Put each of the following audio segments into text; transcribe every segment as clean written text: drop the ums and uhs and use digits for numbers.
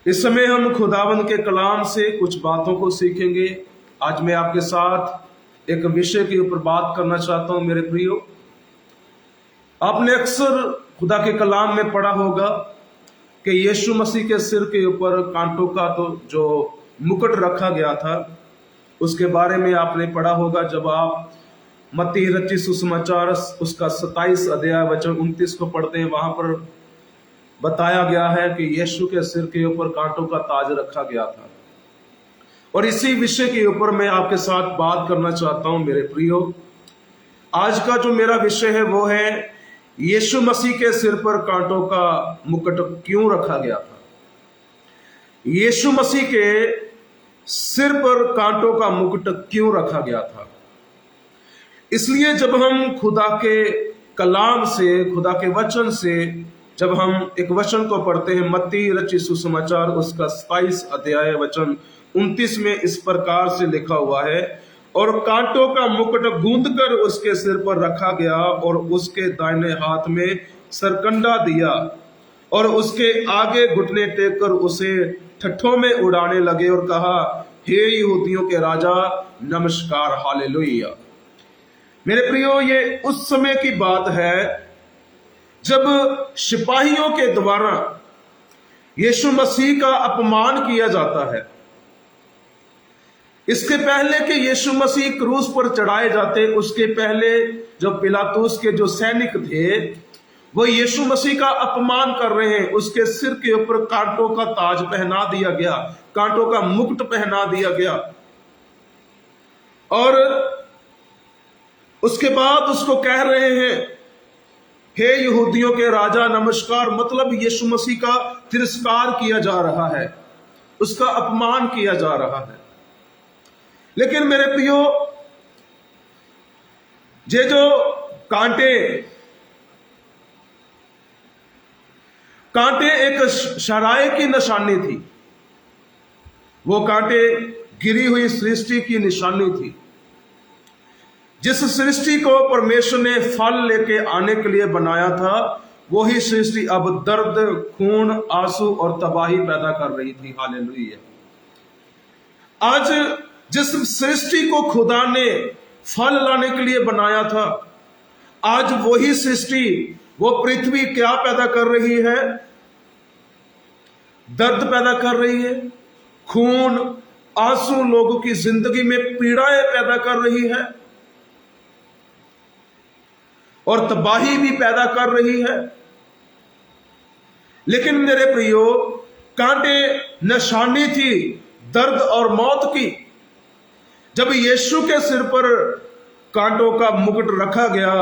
इस समय हम खुदावंद के कलाम से कुछ बातों को सीखेंगे। आज मैं आपके साथ एक विषय के ऊपर बात करना चाहता हूं। मेरे प्रियो, आपने अक्सर खुदा के कलाम में पढ़ा होगा कि यीशु मसीह के सिर के ऊपर कांटों का तो जो मुकुट रखा गया था, उसके बारे में आपने पढ़ा होगा। जब आप मत्ती रचित सुसमाचार उसका 27 अध्याय वचन 29 को पढ़ते हैं, वहां पर बताया गया है कि यीशु के सिर के ऊपर कांटों का ताज रखा गया था। और इसी विषय के ऊपर मैं आपके साथ बात करना चाहता हूं। मेरे प्रियो, आज का जो मेरा विषय है वो है यीशु मसीह के सिर पर कांटों का मुकुट क्यों रखा गया था। यीशु मसीह के सिर पर कांटों का मुकुट क्यों रखा गया था? इसलिए जब हम खुदा के कलाम से, खुदा के वचन से जब हम एक वचन को पढ़ते हैं, मत्ती रचित सुसमाचार उसका 27 अध्याय वचन 29 में इस प्रकार से लिखा हुआ है, और कांटों का मुकुट गूंद कर उसके सिर पर रखा गया और उसके दाहिने हाथ में सरकंडा दिया और उसके आगे घुटने टेक कर उसे ठट्ठों में उड़ाने लगे और कहा, हे यहूदियों के राजा, नमस्कार, हालेलुया। मेरे प्रियो, ये उस समय की बात है जब सिपाहियों के द्वारा यीशु मसीह का अपमान किया जाता है। इसके पहले कि यीशु मसीह क्रूस पर चढ़ाए जाते, उसके पहले जो पिलातुस के जो सैनिक थे वो यीशु मसीह का अपमान कर रहे हैं। उसके सिर के ऊपर कांटों का ताज पहना दिया गया, कांटों का मुकुट पहना दिया गया, और उसके बाद उसको कह रहे हैं, हे यहूदियों के राजा, नमस्कार। मतलब यीशु मसीह का तिरस्कार किया जा रहा है, उसका अपमान किया जा रहा है। लेकिन मेरे प्रियो, ये जो कांटे एक शराय की निशानी थी, वो कांटे गिरी हुई सृष्टि की निशानी थी। जिस सृष्टि को परमेश्वर ने फल लेके आने के लिए बनाया था, वही सृष्टि अब दर्द, खून, आंसू और तबाही पैदा कर रही थी। हालेलुया। आज जिस सृष्टि को खुदा ने फल लाने के लिए बनाया था, आज वही सृष्टि, वो पृथ्वी क्या पैदा कर रही है? दर्द पैदा कर रही है, खून, आंसू, लोगों की जिंदगी में पीड़ाएं पैदा कर रही है और तबाही भी पैदा कर रही है। लेकिन मेरे प्रियो, कांटे निशानी थी दर्द और मौत की। जब यीशु के सिर पर कांटों का मुकुट रखा गया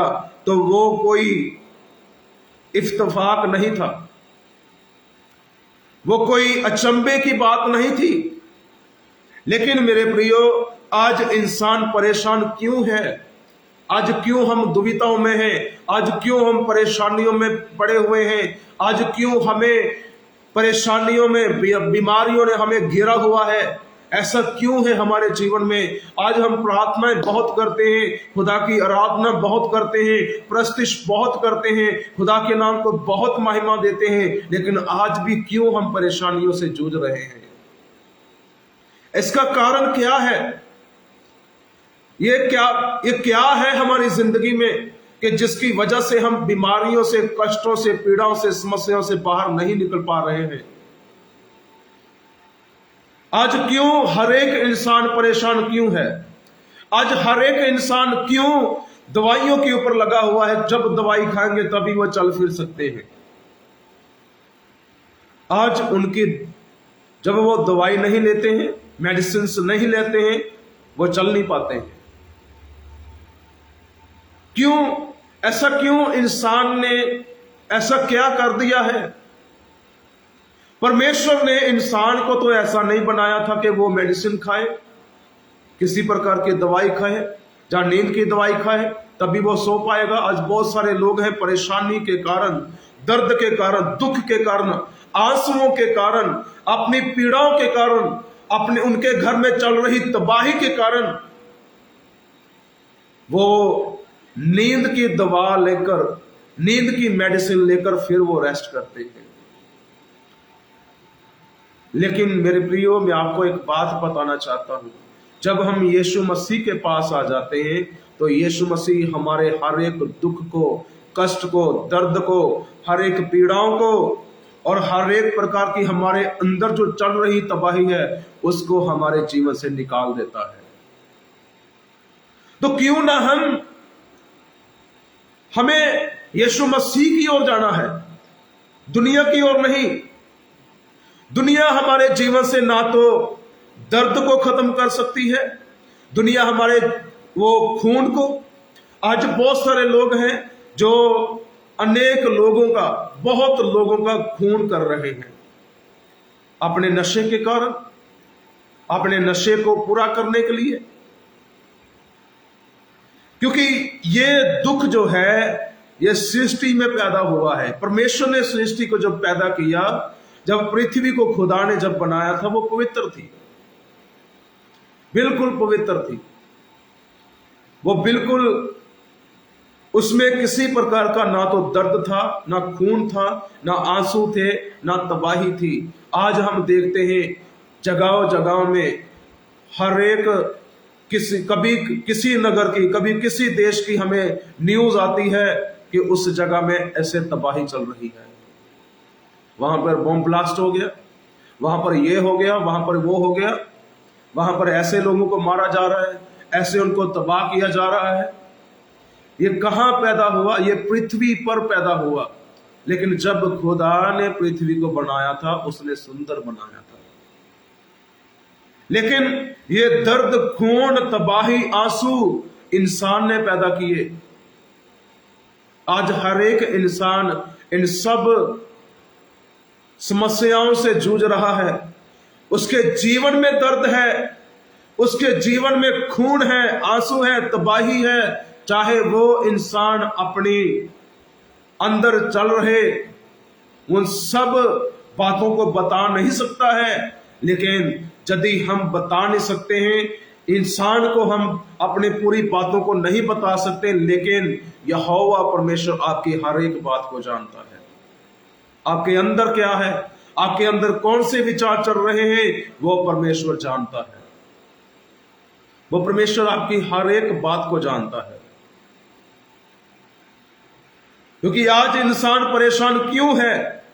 तो वो कोई इत्तेफाक नहीं था, वो कोई अचंभे की बात नहीं थी। लेकिन मेरे प्रियो, आज इंसान परेशान क्यों है? आज क्यों हम दुविधाओं में हैं? आज क्यों हम परेशानियों में पड़े हुए हैं? आज क्यों हमें परेशानियों में, बीमारियों ने हमें घेरा हुआ है? ऐसा क्यों है हमारे जीवन में? आज हम प्रार्थनाएं बहुत करते हैं, खुदा की आराधना बहुत करते हैं, प्रस्तिश बहुत करते हैं, खुदा के नाम को बहुत महिमा देते हैं, लेकिन आज भी क्यों हम परेशानियों से जूझ रहे हैं? इसका कारण क्या है? ये क्या है हमारी जिंदगी में कि जिसकी वजह से हम बीमारियों से, कष्टों से, पीड़ाओं से, समस्याओं से बाहर नहीं निकल पा रहे हैं? आज क्यों हर एक इंसान परेशान क्यों है? आज हर एक इंसान क्यों दवाइयों के ऊपर लगा हुआ है? जब दवाई खाएंगे तभी वो चल फिर सकते हैं। आज जब वो दवाई नहीं लेते हैं, मेडिसिन नहीं लेते हैं, वो चल नहीं पाते हैं। क्यों? ऐसा क्यों? इंसान ने ऐसा क्या कर दिया है? परमेश्वर ने इंसान को तो ऐसा नहीं बनाया था कि वो मेडिसिन खाए, किसी प्रकार की दवाई खाए, जहां नींद की दवाई खाए तभी वो सो पाएगा। आज बहुत सारे लोग हैं परेशानी के कारण, दर्द के कारण, दुख के कारण, आंसुओं के कारण, अपनी पीड़ाओं के कारण, उनके घर में चल रही तबाही के कारण वो नींद की दवा लेकर, नींद की मेडिसिन लेकर फिर वो रेस्ट करते हैं। लेकिन मेरे प्रियो, मैं आपको एक बात बताना चाहता हूं, जब हम यीशु मसीह के पास आ जाते हैं तो यीशु मसीह हमारे हर एक दुख को, कष्ट को, दर्द को, हर एक पीड़ाओं को और हर एक प्रकार की हमारे अंदर जो चल रही तबाही है उसको हमारे जीवन से निकाल देता है। तो क्यों ना हमें यीशु मसीह की ओर जाना है, दुनिया की ओर नहीं। दुनिया हमारे जीवन से ना तो दर्द को खत्म कर सकती है, दुनिया हमारे वो खून को, आज बहुत सारे लोग हैं जो अनेक लोगों का, बहुत लोगों का खून कर रहे हैं अपने नशे के कारण, अपने नशे को पूरा करने के लिए। क्योंकि ये दुख जो है ये सृष्टि में पैदा हुआ है। परमेश्वर ने सृष्टि को जब पैदा किया, जब पृथ्वी को खुदा ने जब बनाया था, वो पवित्र थी, बिल्कुल पवित्र थी। वो बिल्कुल, उसमें किसी प्रकार का ना तो दर्द था, ना खून था, ना आंसू थे, ना तबाही थी। आज हम देखते हैं जगहों जगहों में हर एक कभी किसी नगर की, कभी किसी देश की हमें न्यूज आती है कि उस जगह में ऐसे तबाही चल रही है, वहां पर बॉम्ब ब्लास्ट हो गया, वहां पर ये हो गया, वहां पर वो हो गया, वहां पर ऐसे लोगों को मारा जा रहा है, ऐसे उनको तबाह किया जा रहा है। ये कहां पैदा हुआ? ये पृथ्वी पर पैदा हुआ। लेकिन जब खुदा ने पृथ्वी को बनाया था, उसने सुंदर बनाया था। लेकिन ये दर्द, खून, तबाही, आंसू इंसान ने पैदा किए। आज हर एक इंसान इन सब समस्याओं से जूझ रहा है। उसके जीवन में दर्द है, उसके जीवन में खून है, आंसू है, तबाही है। चाहे वो इंसान अपनी अंदर चल रहे उन सब बातों को बता नहीं सकता है। लेकिन यदि हम बता नहीं सकते हैं, इंसान को हम अपनी पूरी बातों को नहीं बता सकते, लेकिन यहोवा परमेश्वर आपकी हर एक बात को जानता है। आपके अंदर क्या है, आपके अंदर कौन से विचार चल रहे हैं, वो परमेश्वर जानता है। वो परमेश्वर आपकी हर एक बात को जानता है। क्योंकि आज इंसान परेशान क्यों है?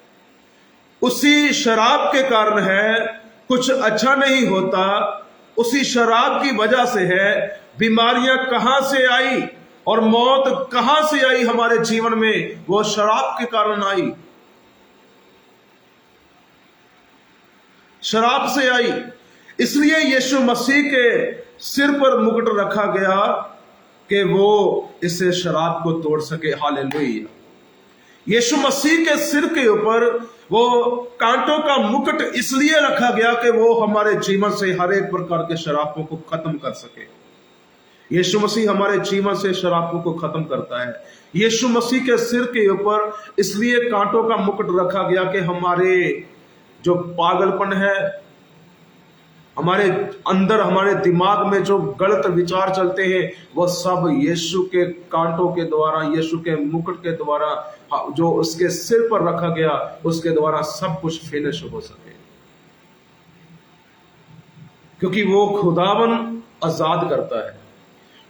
उसी शराब के कारण है। कुछ अच्छा नहीं होता, उसी शराब की वजह से है। बीमारियां कहां से आई और मौत कहां से आई हमारे जीवन में? वो शराब के कारण आई, शराब से आई। इसलिए यीशु मसीह के सिर पर मुकुट रखा गया कि वो इसे शराब को तोड़ सके। हालेलुया। यीशु मसीह के सिर के ऊपर वो कांटों का मुकुट इसलिए रखा गया कि वो हमारे जीवन से हर एक प्रकार के शराबों को खत्म कर सके। यीशु मसीह हमारे जीवन से शराबों को खत्म करता है। यीशु मसीह के सिर के ऊपर इसलिए कांटों का मुकुट रखा गया कि हमारे जो पागलपन है, हमारे अंदर, हमारे दिमाग में जो गलत विचार चलते हैं, वो सब यीशु के कांटों के द्वारा, यीशु के मुकुट के द्वारा, जो उसके सिर पर रखा गया, उसके द्वारा सब कुछ फिनिश हो सके। क्योंकि वो खुदावन आजाद करता है।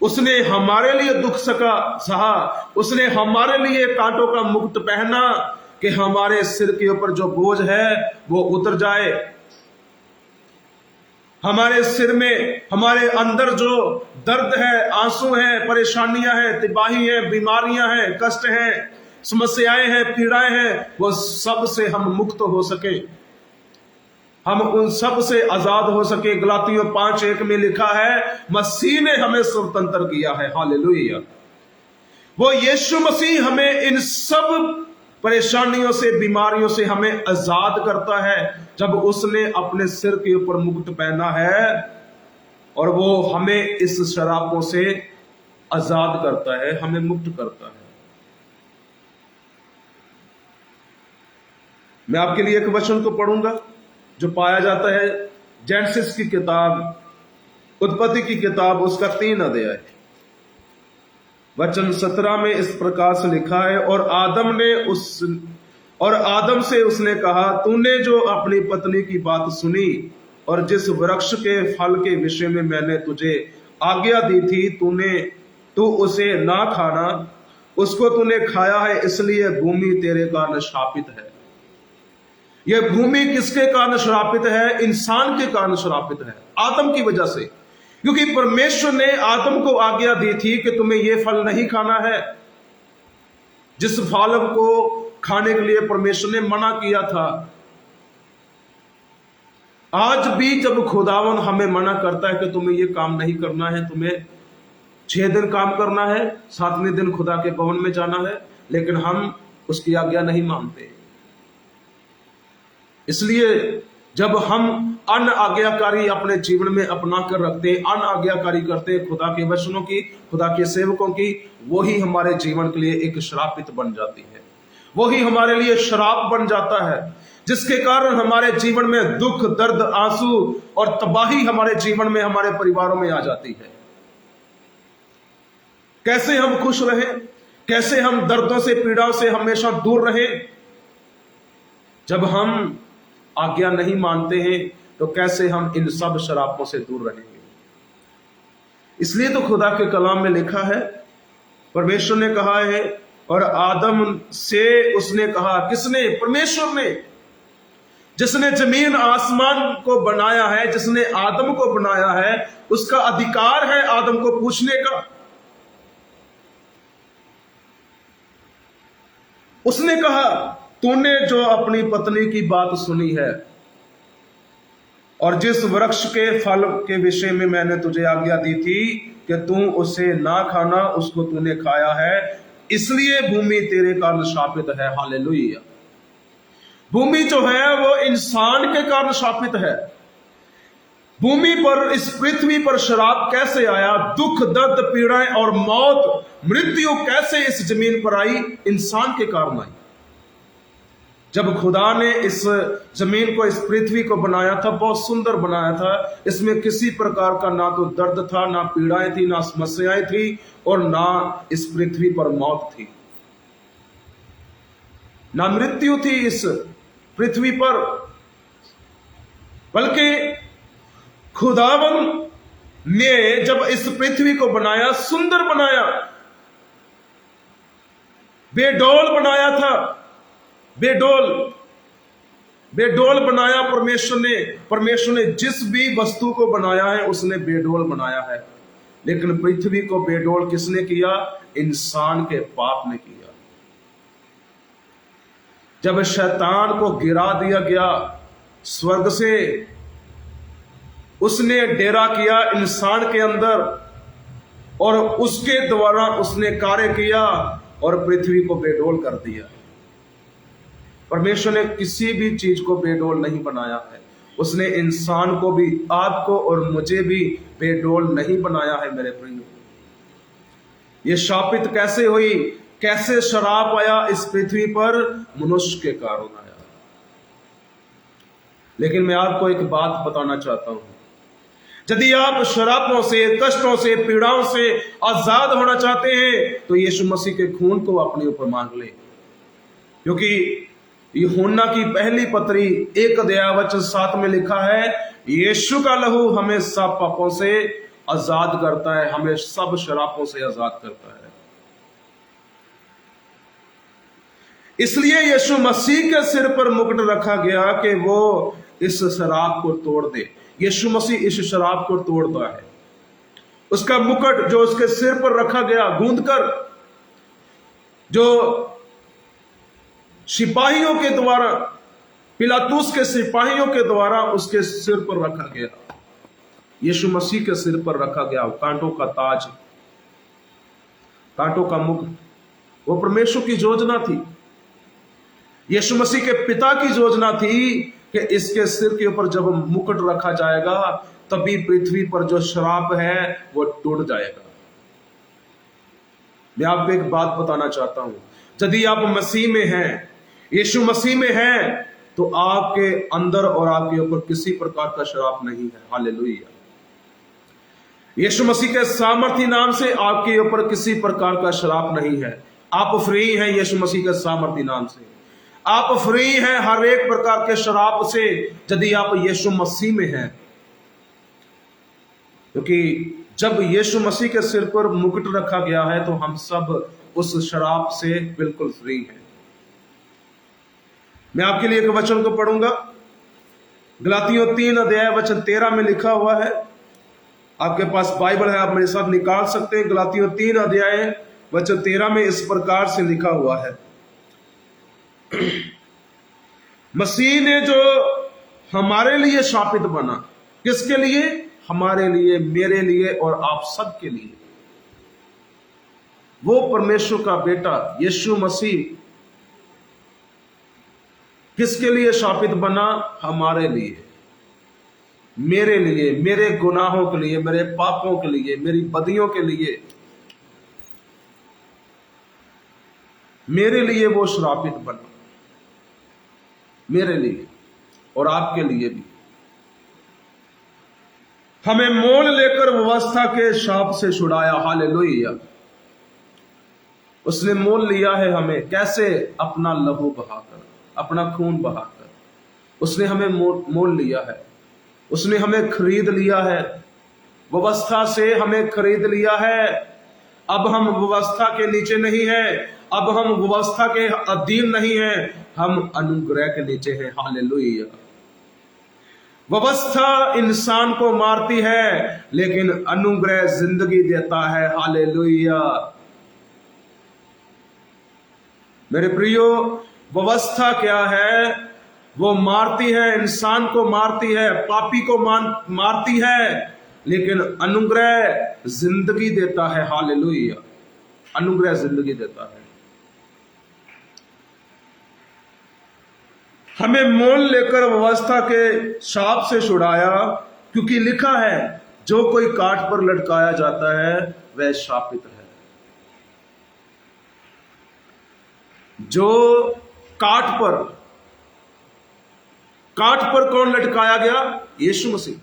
उसने हमारे लिए दुख सहा, उसने हमारे लिए कांटों का मुकुट पहना कि हमारे सिर के ऊपर जो बोझ है वो उतर जाए। हमारे सिर में, हमारे अंदर जो दर्द है, आंसू है, परेशानियां हैं, तबाही है, बीमारियां हैं, कष्ट हैं, समस्याएं हैं, पीड़ाएं हैं, वो सब से हम मुक्त हो सके, हम उन सब से आजाद हो सके। गलातियों 5:1 में लिखा है, मसीह ने हमें स्वतंत्र किया है। हालेलुया। वो यीशु मसीह हमें इन सब परेशानियों से, बीमारियों से हमें आजाद करता है जब उसने अपने सिर के ऊपर मुकुट पहना है, और वो हमें इस शराबों से आजाद करता है, हमें मुक्त करता है। मैं आपके लिए एक वचन को पढ़ूंगा जो पाया जाता है जेनेसिस की किताब, उत्पत्ति की किताब, उसका 3 अध्याय, वचन 17 में इस प्रकार से लिखा है, और आदम ने और आदम से उसने कहा, तूने जो अपनी पत्नी की बात सुनी और जिस वृक्ष के फल के विषय में मैंने तुझे आज्ञा दी थी, तू उसे ना खाना, उसको तूने खाया है, इसलिए भूमि तेरे कारण श्रापित है। यह भूमि किसके कारण श्रापित है? इंसान के कारण श्रापित है, आदम की वजह से। क्योंकि परमेश्वर ने आदम को आज्ञा दी थी कि तुम्हें यह फल नहीं खाना है, जिस फल को खाने के लिए परमेश्वर ने मना किया था। आज भी जब खुदावन हमें मना करता है कि तुम्हें यह काम नहीं करना है, तुम्हें 6 दिन काम करना है, 7वें दिन खुदा के भवन में जाना है, लेकिन हम उसकी आज्ञा नहीं मानते। इसलिए जब हम अन आज्ञाकारी अपने जीवन में अपना कर रखते हैं, अन आज्ञाकारी करते हैं खुदा के वचनों की, खुदा के सेवकों की, वही हमारे जीवन के लिए एक श्रापित बन जाती है, वही हमारे लिए श्राप बन जाता है, जिसके कारण हमारे जीवन में दुख, दर्द, आंसू और तबाही हमारे जीवन में, हमारे परिवारों में आ जाती है। कैसे हम खुश रहें, कैसे हम दर्दों से, पीड़ाओं से हमेशा दूर रहें? जब हम आज्ञा नहीं मानते हैं तो कैसे हम इन सब शरापों से दूर रहेंगे? इसलिए तो खुदा के कलाम में लिखा है, परमेश्वर ने कहा है, और आदम से उसने कहा, किसने? परमेश्वर ने, जिसने जमीन आसमान को बनाया है, जिसने आदम को बनाया है, उसका अधिकार है आदम को पूछने का। उसने कहा, तूने जो अपनी पत्नी की बात सुनी है और जिस वृक्ष के फल के विषय में मैंने तुझे आज्ञा दी थी कि तू उसे ना खाना, उसको तूने खाया है, इसलिए भूमि तेरे कारण शापित है। हालेलुया। भूमि जो है वो इंसान के कारण शापित है। भूमि पर, इस पृथ्वी पर श्राप कैसे आया? दुख, दर्द, पीड़ाएं और मौत, मृत्यु कैसे इस जमीन पर आई? इंसान के कारण आई। जब खुदा ने इस जमीन को, इस पृथ्वी को बनाया था, बहुत सुंदर बनाया था। इसमें किसी प्रकार का ना तो दर्द था, ना पीड़ाएं थी, ना समस्याएं थी, और ना इस पृथ्वी पर मौत थी, ना मृत्यु थी इस पृथ्वी पर। बल्कि खुदावन ने जब इस पृथ्वी को बनाया, सुंदर बनाया, बेडौल बनाया था, बेडौल बनाया परमेश्वर ने जिस भी वस्तु को बनाया है उसने बेडौल बनाया है। लेकिन पृथ्वी को बेडौल किसने किया? इंसान के पाप ने किया। जब शैतान को गिरा दिया गया स्वर्ग से, उसने डेरा किया इंसान के अंदर और उसके द्वारा उसने कार्य किया और पृथ्वी को बेडौल कर दिया। परमेश्वर ने किसी भी चीज को बेडौल नहीं बनाया है। उसने इंसान को भी, आपको और मुझे भी बेडौल नहीं बनाया है मेरे प्रियो। ये शापित कैसे हुई? कैसे शराप आया इस पृथ्वी पर? मनुष्य के कारण आया। लेकिन मैं आपको एक बात बताना चाहता हूं, यदि आप शरापों से, कष्टों से, पीड़ाओं से आजाद होना चाहते हैं तो यीशु मसीह के खून को अपने ऊपर मांग ले। क्योंकि यूहन्ना की पहली पत्री 1:7 में लिखा है, यीशु का लहू हमें सब पापों से आजाद करता है, हमें सब शरापों से आजाद करता है। इसलिए यीशु मसीह के सिर पर मुकुट रखा गया कि वो इस शराब को तोड़ दे। यीशु मसीह इस शराब को तोड़ता है। उसका मुकुट जो उसके सिर पर रखा गया, गूंद कर, जो सिपाहियों के द्वारा, पिलातुस के सिपाहियों के द्वारा उसके सिर पर रखा गया, यीशु मसीह के सिर पर रखा गया कांटों का ताज, कांटों का मुकुट, वो परमेश्वर की योजना थी। यीशु मसीह के पिता की योजना थी कि इसके सिर के ऊपर जब मुकुट रखा जाएगा तभी पृथ्वी पर जो श्राप है वो टूट जाएगा। मैं आपको एक बात बताना चाहता हूं, यदि आप मसीह में हैं, यीशु मसीह में हैं, तो आपके अंदर और आपके ऊपर किसी प्रकार का श्राप नहीं है। हालेलुया। यीशु मसीह के सामर्थी नाम से आपके ऊपर किसी प्रकार का श्राप नहीं है। आप फ्री हैं यीशु मसीह के सामर्थी नाम से। आप फ्री हैं हर एक प्रकार के शराब से यदि आप यीशु मसीह में हैं, क्योंकि जब यीशु मसीह के सिर पर मुकुट रखा गया है तो हम सब उस शराब से बिल्कुल फ्री हैं। मैं आपके लिए एक वचन को पढ़ूंगा। गलातियों 3 अध्याय वचन 13 में लिखा हुआ है। आपके पास बाइबल है, आप मेरे साथ निकाल सकते हैं। गलातियों 3 अध्याय वचन 13 में इस प्रकार से लिखा हुआ है, मसीह ने जो हमारे लिए शापित बना, किसके लिए? हमारे लिए, मेरे लिए और आप सब के लिए। वो परमेश्वर का बेटा यीशु मसीह किसके लिए शापित बना? हमारे लिए, मेरे लिए, मेरे गुनाहों के लिए, मेरे पापों के लिए, मेरी बदियों के लिए, मेरे लिए वो श्रापित बना, मेरे लिए और आपके लिए भी। हमें मोल लेकर व्यवस्था के शाप से छुड़ाया। हालेलुया। उसने मोल लिया है हमें। कैसे? अपना लहू बहाकर, अपना खून बहाकर उसने हमें मोल लिया है। उसने हमें खरीद लिया है, व्यवस्था से हमें खरीद लिया है। अब हम व्यवस्था के नीचे नहीं हैं, अब हम व्यवस्था के अधीन नहीं हैं, हम अनुग्रह के नीचे हैं। हालेलुया। व्यवस्था इंसान को मारती है, लेकिन अनुग्रह जिंदगी देता है। हालेलुया। मेरे प्रियो, व्यवस्था क्या है? वो मारती है, इंसान को मारती है, पापी को मारती है, लेकिन अनुग्रह जिंदगी देता है। हालेलुया। अनुग्रह जिंदगी देता है। हमें मोल लेकर व्यवस्था के शाप से छुड़ाया, क्योंकि लिखा है जो कोई काठ पर लटकाया जाता है वह शापित है। जो काठ पर कौन लटकाया गया? यीशु मसीह।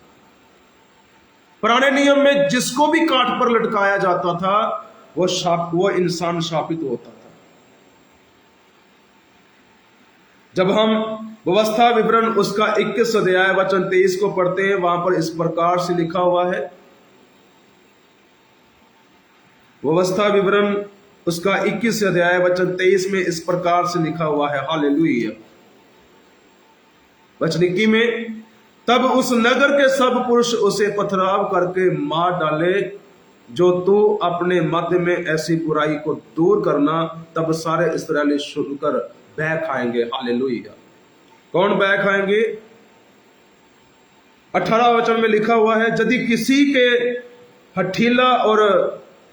पुराने नियम में जिसको भी काठ पर लटकाया जाता था वो इंसान शापित होता था। जब हम व्यवस्था विवरण उसका 21 अध्याय वचन 23 को पढ़ते हैं, वहां पर इस प्रकार से लिखा हुआ है। व्यवस्था विवरण उसका 21 अध्याय वचन 23 में इस प्रकार से लिखा हुआ है। हालेलुया। वचन 21 में, तब उस नगर के सब पुरुष उसे पथराव करके मार डाले, जो तू अपने मध्य में ऐसी बुराई को दूर करना, तब सारे इस्राएली सुनकर बह खाएंगे। हालेलुया। कौन बह खाएंगे? 18 वचन में लिखा हुआ है, यदि किसी के हठीला और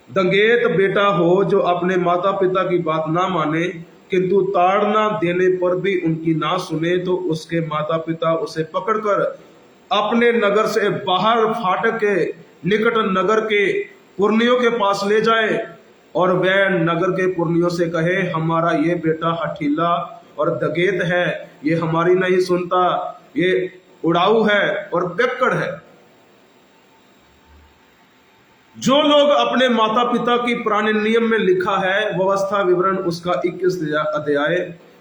दंगेत बेटा हो जो अपने माता पिता की बात ना माने, किंतु ताड़ना देने पर भी उनकी ना सुने, तो उसके माता पिता उसे पकड़कर अपने नगर से बाहर फाटक के निकट नगर के पुरनियों के पास ले जाए, और वह नगर के पुरनियों से कहे, हमारा ये बेटा हठीला और दगेत है, ये हमारी नहीं सुनता, ये उड़ाऊ है और पियक्कड़ है। जो लोग अपने माता पिता की पुराने नियम में लिखा है, व्यवस्था विवरण उसका 21 अध्याय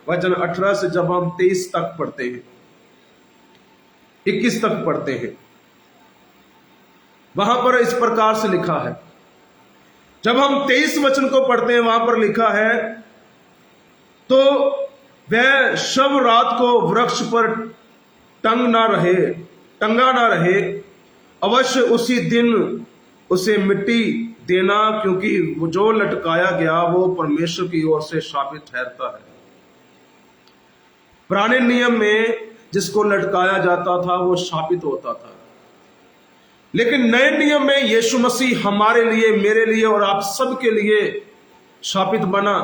वचन 18 से जब हम 23 तक पढ़ते हैं, 21 तक पढ़ते हैं, वहां पर इस प्रकार से लिखा है। जब हम 23 वचन को पढ़ते हैं, वहां पर लिखा है, तो वह शव रात को वृक्ष पर टंगा ना रहे, अवश्य उसी दिन उसे मिट्टी देना, क्योंकि जो लटकाया गया वो परमेश्वर की ओर से शापित ठहरता है। पुराने नियम में जिसको लटकाया जाता था वो शापित होता था, लेकिन नए नियम में यीशु मसीह हमारे लिए, मेरे लिए और आप सब के लिए शापित बना।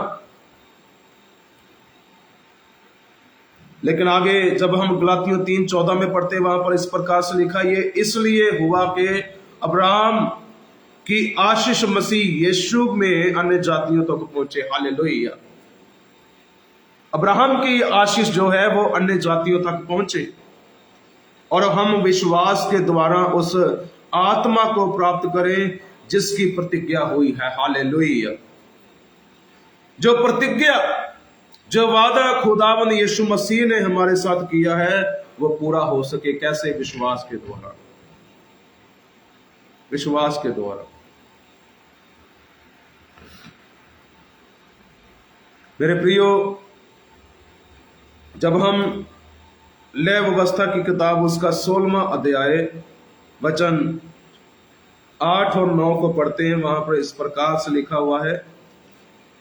लेकिन आगे जब हम गलातियों 3:14 में पढ़ते हैं, वहां पर इस प्रकार से लिखा, ये इसलिए हुआ कि अब्राहम की आशीष मसीह यीशु में अन्य जातियों तक पहुंचे। हालेलुया। अब्राहम की आशीष जो है वो अन्य जातियों तक पहुंचे, और हम विश्वास के द्वारा उस आत्मा को प्राप्त करें जिसकी प्रतिज्ञा हुई है। हालेलुया। जो प्रतिज्ञा जो वादा खुदावंद यीशु मसीह ने हमारे साथ किया है वो पूरा हो सके। कैसे? विश्वास के द्वारा, विश्वास के द्वारा। मेरे प्रियो, जब हम लय व्यवस्था की किताब उसका 16वां अध्याय वचन 8 और 9 को पढ़ते हैं, वहां पर इस प्रकार से लिखा हुआ है।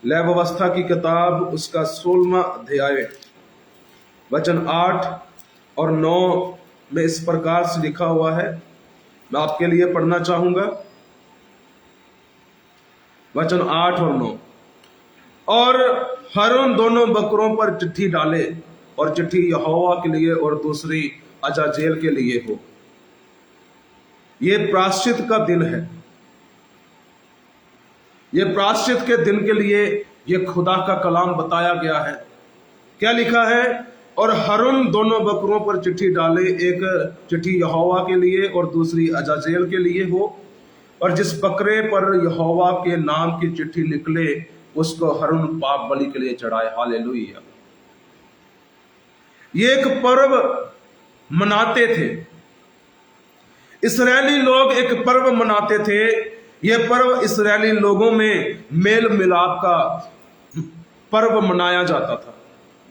लय व्यवस्था की किताब उसका 16वां अध्याय वचन 8 और 9 में इस प्रकार से लिखा हुआ है। मैं आपके लिए पढ़ना चाहूंगा वचन 8 और 9। और हारून दोनों बकरों पर चिट्ठी डाले, और चिट्ठी यहोवा के लिए और दूसरी अजाजेल के लिए हो। ये प्रायश्चित का दिन है। ये प्रायश्चित के दिन के लिए ये खुदा का कलाम बताया गया है। क्या लिखा है? और हारून दोनों बकरों पर चिट्ठी डाले, एक चिट्ठी यहोवा के लिए और दूसरी अजाजेल के लिए हो। और जिस बकरे पर यहोवा के नाम की चिट्ठी निकले उसको हारून पाप बलि के लिए चढ़ाए। हालेलुया। ये एक पर्व मनाते थे, इस्राएली लोग एक पर्व मनाते थे। यह पर्व इस्राएली लोगों में मेल मिलाप का पर्व मनाया जाता था।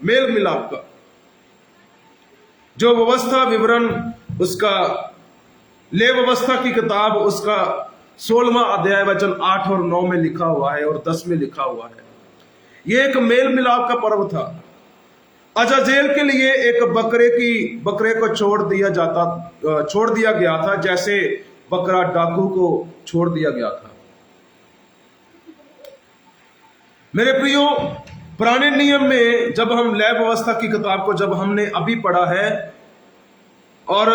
मेल मिलाप का जो व्यवस्था विवरण उसका ले व्यवस्था की किताब उसका 16वां अध्याय वचन 8 और 9 में लिखा हुआ है और 10 में लिखा हुआ है। यह एक मेल मिलाप का पर्व था। अजाजेल के लिए एक बकरे को छोड़ दिया गया था, जैसे बकरा डाकू को छोड़ दिया गया था। मेरे प्रियो, पुराने नियम में जब हम लय व्यवस्था की किताब को जब हमने अभी पढ़ा है, और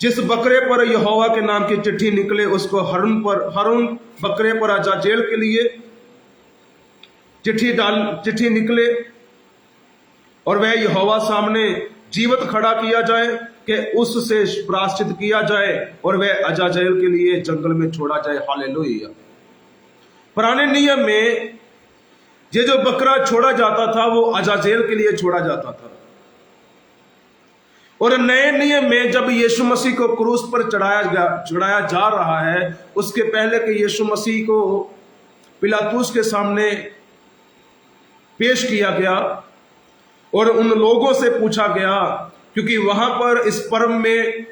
जिस बकरे पर यहोवा के नाम की चिट्ठी निकले उसको हारून बकरे पर अजाजेल के लिए चिट्ठी निकले, और वह यहोवा सामने जीवित खड़ा किया जाए कि उससे प्रायश्चित किया जाए, और वह अजाजेल के लिए जंगल में छोड़ा जाए। हालेलुया। पुराने नियम में ये जो बकरा छोड़ा जाता था वो अजाजेल के लिए छोड़ा जाता था। और नए नियम में जब यीशु मसीह को क्रूस पर चढ़ाया जा रहा है, उसके पहले कि यीशु मसीह को पिलातुस के सामने पेश किया गया और उन लोगों से पूछा गया, क्योंकि वहां पर इस पर्व में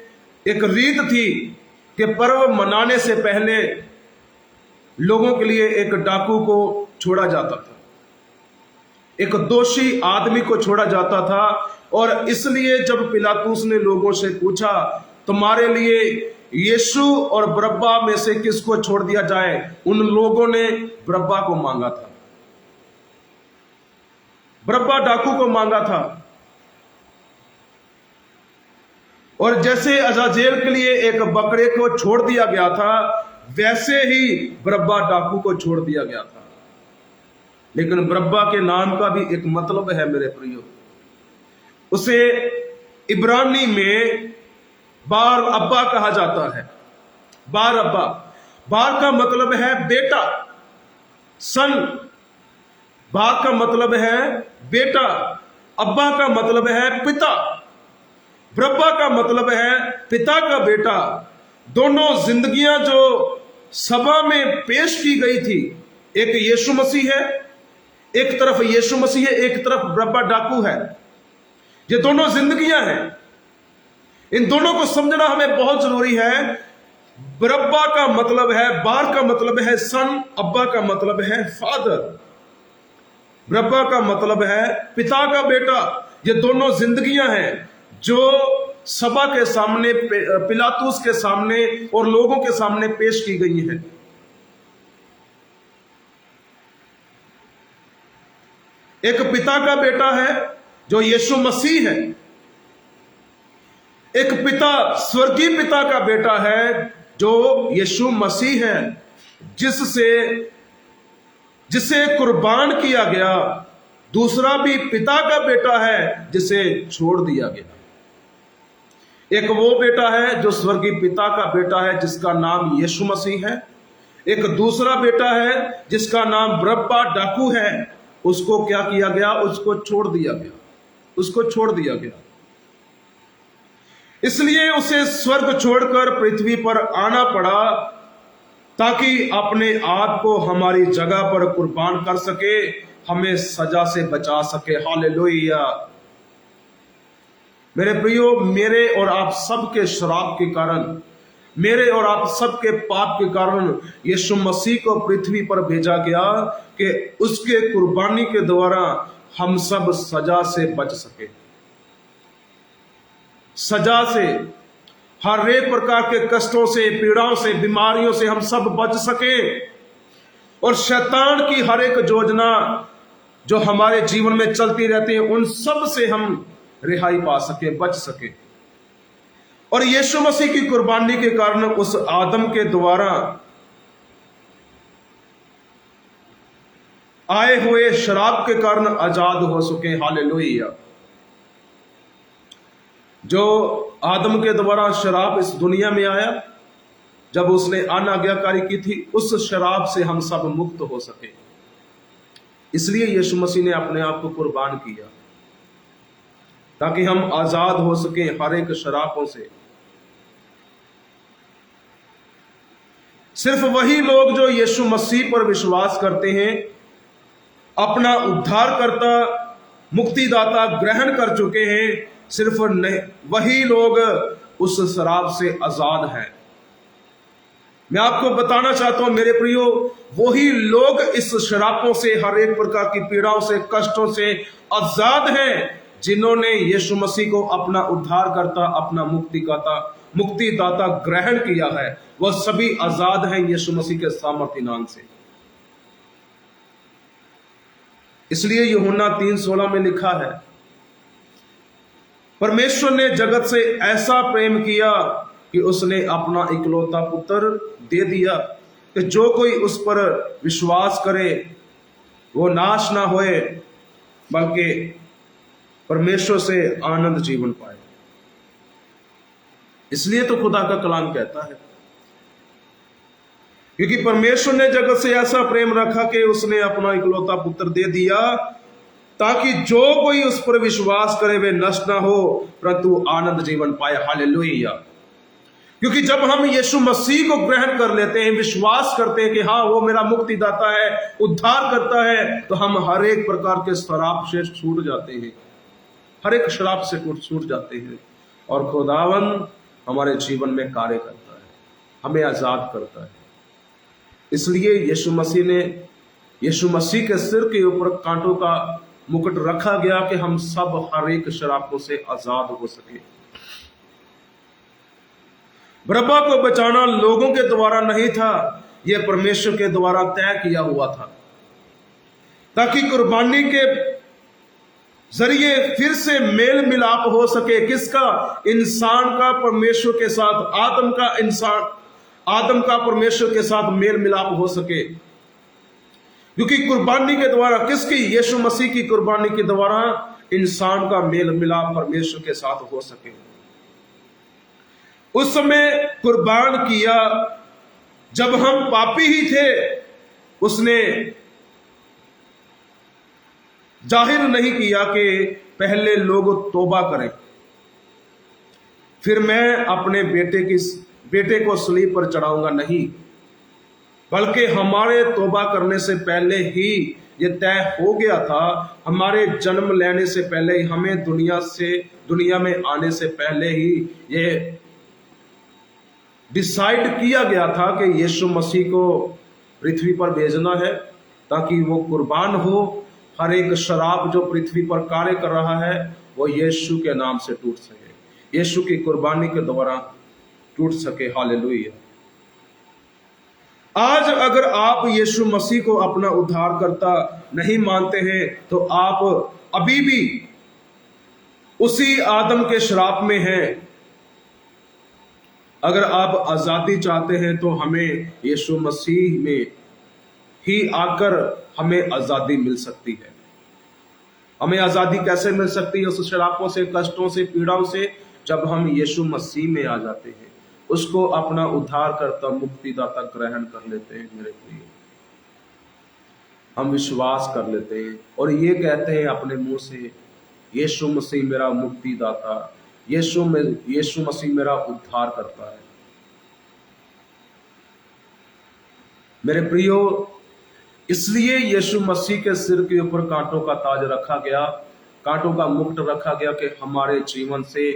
एक रीत थी कि पर्व मनाने से पहले लोगों के लिए एक डाकू को छोड़ा जाता था, एक दोषी आदमी को छोड़ा जाता था। और इसलिए जब पिलातुस ने लोगों से पूछा, तुम्हारे लिए यीशु और बरअब्बा में से किसको छोड़ दिया जाए, उन लोगों ने बरअब्बा को मांगा था। बरअब्बा डाकू को मांगा था। और जैसे अजाजेल के लिए एक बकरे को छोड़ दिया गया था, वैसे ही बरअब्बा डाकू को छोड़ दिया गया था। लेकिन बरअब्बा के नाम का भी एक मतलब है मेरे प्रियो। उसे इब्रानी में बार अब्बा कहा जाता है। बार अब्बा, बार का मतलब है बेटा, सन। बार का मतलब है बेटा, अब्बा का मतलब है पिता, बरअब्बा का मतलब है पिता का बेटा। दोनों जिंदगियां जो सभा में पेश की गई थी, एक यीशु मसीह है, एक तरफ यीशु मसीह है, एक तरफ बरअब्बा डाकू है। ये दोनों जिंदगियां हैं। इन दोनों को समझना हमें बहुत जरूरी है। बरअब्बा का मतलब है, बार का मतलब है सन, अब्बा का मतलब है फादर, बरअब्बा का मतलब है पिता का बेटा। ये दोनों जिंदगियां हैं जो सभा के सामने, पिलातुस के सामने और लोगों के सामने पेश की गई हैं। एक पिता का बेटा है जो यीशु मसीह है, एक पिता, स्वर्गीय पिता का बेटा है जो यीशु मसीह है, जिसे कुर्बान किया गया। दूसरा भी पिता का बेटा है जिसे छोड़ दिया गया। एक वो बेटा है जो स्वर्गीय पिता का बेटा है जिसका नाम यीशु मसीह है। एक दूसरा बेटा है जिसका नाम बरअब्बा डाकू है। उसको क्या किया गया? उसको छोड़ दिया गया, उसको छोड़ दिया गया। इसलिए उसे स्वर्ग छोड़कर पृथ्वी पर आना पड़ा, ताकि अपने आप को हमारी जगह पर कुर्बान कर सके, हमें सजा से बचा सके। हालेलुया। मेरे प्रियो, मेरे और आप सबके श्राप के कारण, मेरे और आप सबके पाप के कारण यीशु मसीह को पृथ्वी पर भेजा गया कि उसके कुर्बानी के द्वारा हम सब सजा से बच सके। सजा से, हर एक प्रकार के कष्टों से, पीड़ाओं से, बीमारियों से हम सब बच सके, और शैतान की हर एक योजना जो हमारे जीवन में चलती रहती है, उन सब से हम रिहाई पा सके, बच सके। और यीशु मसीह की कुर्बानी के कारण उस आदम के द्वारा आए हुए शराब के कारण आजाद हो सके। हालेलुया। जो आदम के द्वारा शराब इस दुनिया में आया, जब उसने अनाज्ञाकारी की थी, उस शराब से हम सब मुक्त हो सके। इसलिए यीशु मसीह ने अपने आप को कुर्बान किया, ताकि हम आजाद हो सके हर एक शराबों से। सिर्फ वही लोग जो यीशु मसीह पर विश्वास करते हैं, अपना उद्धारकर्ता, मुक्तिदाता ग्रहण कर चुके हैं, सिर्फ वही लोग उस शराब से आजाद हैं। मैं आपको बताना चाहता हूं मेरे प्रियो, वही लोग इस शराबों से, हर एक प्रकार की पीड़ाओं से, कष्टों से आजाद हैं, जिन्होंने यीशु मसीह को अपना उद्धारकर्ता, अपना मुक्तिदाता ग्रहण किया है। वह सभी आजाद हैं यीशु मसीह के सामर्थ्य नाम से। इसलिए यूहन्ना 3:16 में लिखा है, परमेश्वर ने जगत से ऐसा प्रेम किया कि उसने अपना इकलौता पुत्र दे दिया, कि जो कोई उस पर विश्वास करे वो नाश ना होए, बल्कि परमेश्वर से आनंद जीवन पाए। इसलिए तो खुदा का कलाम कहता है, क्योंकि परमेश्वर ने जगत से ऐसा प्रेम रखा कि उसने अपना इकलौता पुत्र दे दिया, ताकि जो कोई उस पर विश्वास करे वे नष्ट ना हो, परंतु आनंद जीवन पाए। हालेलुया। क्योंकि जब हम यीशु मसीह को ग्रहण कर लेते हैं, विश्वास करते हैं कि हाँ वो मेरा मुक्तिदाता है, उद्धार करता है, तो हम हर एक प्रकार के शराब से छूट जाते हैं, हर एक शराब से छूट जाते हैं, और खुदावन हमारे जीवन में कार्य करता है, हमें आजाद करता है। इसलिए यीशु मसीह के सिर के ऊपर कांटों का मुकुट रखा गया कि हम सब हर एक शराबों से आजाद हो सके। बरअब्बा को बचाना लोगों के द्वारा नहीं था, यह परमेश्वर के द्वारा तय किया हुआ था, ताकि कुर्बानी के जरिए फिर से मेल मिलाप हो सके। किसका? इंसान का परमेश्वर के साथ, आदम का परमेश्वर के साथ मेल मिलाप हो सके। क्योंकि कुर्बानी के द्वारा, किसकी? यीशु मसीह की कुर्बानी के द्वारा इंसान का मेल मिलाप परमेश्वर के साथ हो सके। उस समय कुर्बान किया जब हम पापी ही थे, उसने जाहिर नहीं किया कि पहले लोग तौबा करें, फिर मैं अपने बेटे को सलीब पर चढ़ाऊंगा। नहीं, बल्कि हमारे तौबा करने से पहले ही ये तय हो गया था, हमारे जन्म लेने से पहले ही, हमें दुनिया में आने से पहले ही ये डिसाइड किया गया था कि यीशु मसीह को पृथ्वी पर भेजना है, ताकि वो कुर्बान हो। हर एक शराब जो पृथ्वी पर कार्य कर रहा है, वो यीशु के नाम से टूट सके, यीशु की कुर्बानी के द्वारा टूट सके। हालेलुया। आज अगर आप यीशु मसीह को अपना उद्धारकर्ता नहीं मानते हैं, तो आप अभी भी उसी आदम के श्राप में हैं। अगर आप आजादी चाहते हैं, तो हमें यीशु मसीह में ही आकर हमें आजादी मिल सकती है। हमें आजादी कैसे मिल सकती है? उस श्रापों से, कष्टों से, पीड़ाओं से, जब हम यीशु मसीह में आ जाते हैं, उसको अपना उद्धारकर्ता, मुक्तिदाता ग्रहण कर लेते हैं। मेरे प्रिय, हम विश्वास कर लेते हैं और ये कहते हैं अपने मुंह से, यीशु मसीह मेरा मुक्तिदाता, यीशु मसीह मेरा उद्धार करता है। मेरे प्रियो, इसलिए यीशु मसीह के सिर के ऊपर कांटों का ताज रखा गया, कांटों का मुकुट रखा गया कि हमारे जीवन से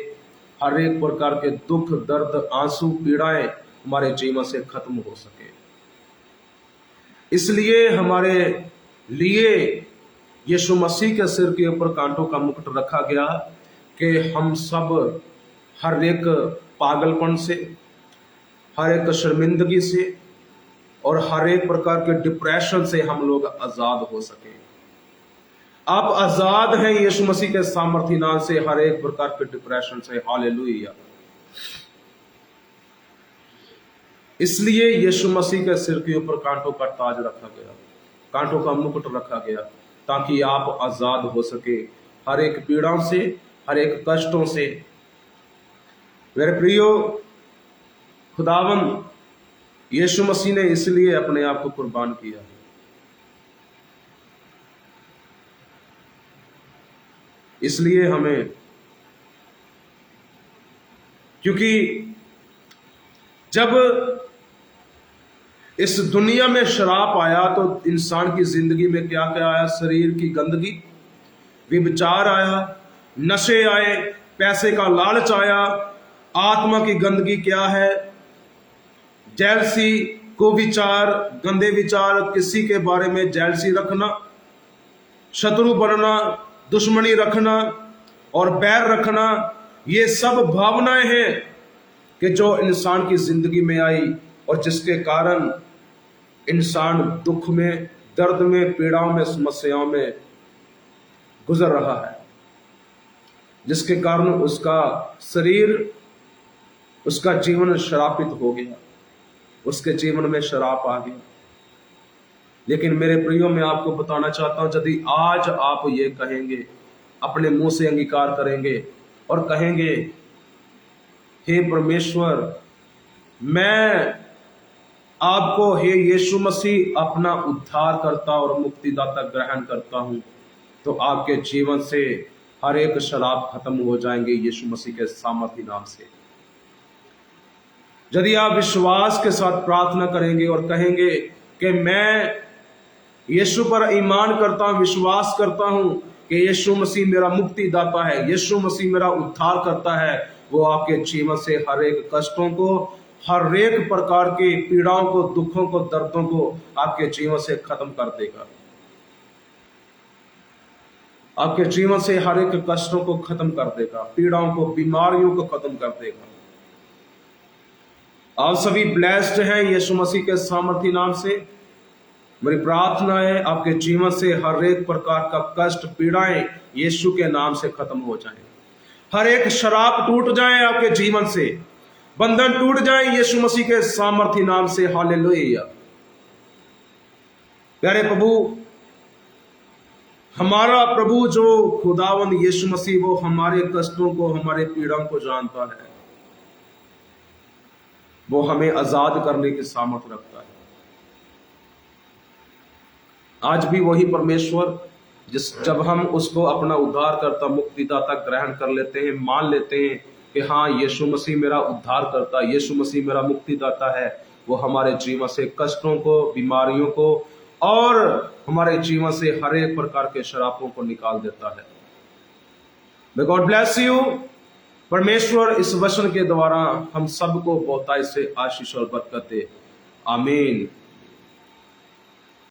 हर एक प्रकार के दुख, दर्द, आंसू, पीड़ाएं हमारे जीवन से खत्म हो सके। इसलिए हमारे लिए यीशु मसीह के सिर के ऊपर कांटों का मुकुट रखा गया कि हम सब हर एक पागलपन से, हर एक शर्मिंदगी से और हर एक प्रकार के डिप्रेशन से हम लोग आजाद हो सके। आप आजाद हैं यीशु मसीह के सामर्थी नाम से हर एक प्रकार के डिप्रेशन से। हालेलुया। इसलिए यीशु मसीह के सिर के ऊपर कांटों का ताज रखा गया, कांटों का मुकुट रखा गया, ताकि आप आजाद हो सके हर एक पीड़ा से, हर एक कष्टों से। मेरे प्रियो, खुदावन यीशु मसीह ने इसलिए अपने आप को कुर्बान किया। इसलिए हमें, क्योंकि जब इस दुनिया में शराब आया तो इंसान की जिंदगी में क्या क्या आया? शरीर की गंदगी, विचार आया, नशे आए, पैसे का लालच आया। आत्मा की गंदगी क्या है? जेलसी, कुविचार, गंदे विचार, किसी के बारे में जेलसी रखना, शत्रु बनना, दुश्मनी रखना और बैर रखना, ये सब भावनाएं हैं कि जो इंसान की जिंदगी में आई और जिसके कारण इंसान दुख में, दर्द में, पीड़ाओं में, समस्याओं में गुजर रहा है, जिसके कारण उसका शरीर, उसका जीवन शरापित हो गया, उसके जीवन में शराब आ गया। लेकिन मेरे प्रियो, मैं आपको बताना चाहता हूं, यदि आज आप ये कहेंगे, अपने मुंह से अंगीकार करेंगे और कहेंगे, हे परमेश्वर, मैं आपको, हे यीशु मसीह, अपना उद्धार करता और मुक्तिदाता ग्रहण करता हूं, तो आपके जीवन से हर एक शराब खत्म हो जाएंगे यीशु मसीह के सामर्थी नाम से। यदि आप विश्वास के साथ प्रार्थना करेंगे और कहेंगे कि मैं यीशु पर ईमान करता हूं, विश्वास करता हूं कि यीशु मसीह मेरा मुक्तिदाता है, यीशु मसीह मेरा उद्धार करता है, वो आपके जीवन से हर एक कष्टों को, हर एक प्रकार की पीड़ाओं को, दुखों को, दर्दों को आपके जीवन से खत्म कर देगा। आपके जीवन से हर एक कष्टों को खत्म कर देगा, पीड़ाओं को, बीमारियों को खत्म कर देगा। आप सभी ब्लेस्ड हैं यीशु मसीह के सामर्थी नाम से। मेरी प्रार्थना है आपके जीवन से हर एक प्रकार का कष्ट, पीड़ाएं यीशु के नाम से खत्म हो जाएं। हर एक शराब टूट जाए आपके जीवन से, बंधन टूट जाए यीशु मसीह के सामर्थी नाम से। हालेलुया। प्यारे प्रभु, हमारा प्रभु जो खुदावंद यीशु मसीह, वो हमारे कष्टों को, हमारे पीड़ाओं को जानता है, वो हमें आजाद करने की सामर्थ रखता है। आज भी वही परमेश्वर, जब हम उसको अपना उद्धार करता, मुक्तिदाता ग्रहण कर लेते हैं, मान लेते हैं कि हाँ, यीशु मसीह मेरा उद्धार करता, यीशु मसीह मेरा मुक्तिदाता है, वो हमारे जीवन से कष्टों को, बीमारियों को और हमारे जीवन से हर एक प्रकार के शरापों को निकाल देता है। May God bless you. परमेश्वर इस वचन के द्वारा हम सबको बहुतायत से आशीष और बरकत दे। आमीन।